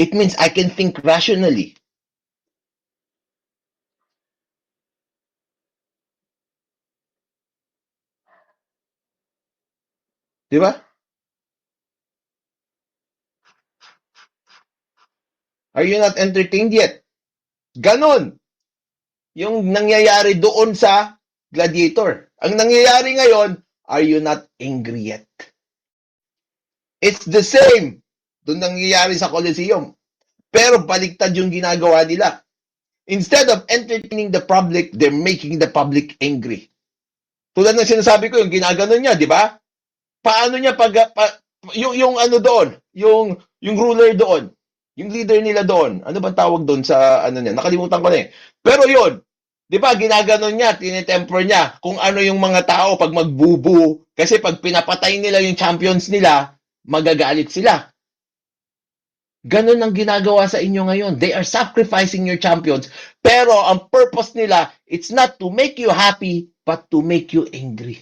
It means I can think rationally. Di ba? Are you not entertained yet? Ganon yung nangyayari doon sa Gladiator. Ang nangyayari ngayon, are you not angry yet? It's the same. Doon nangyayari sa Coliseum. Pero baliktad yung ginagawa nila. Instead of entertaining the public, they're making the public angry. Tulad ng sinasabi ko, yung ginaganon niya, di ba? Paano niya yung ano doon, yung ruler doon, yung leader nila doon, ano bang tawag doon sa ano niya? Nakalimutan ko na eh. Pero yun, di ba, ginaganon niya, tinetemper niya kung ano yung mga tao pag magbubu. Kasi pag pinapatay nila yung champions nila, magagalit sila. Ganon ang ginagawa sa inyo ngayon. They are sacrificing your champions. Pero ang purpose nila, it's not to make you happy, but to make you angry.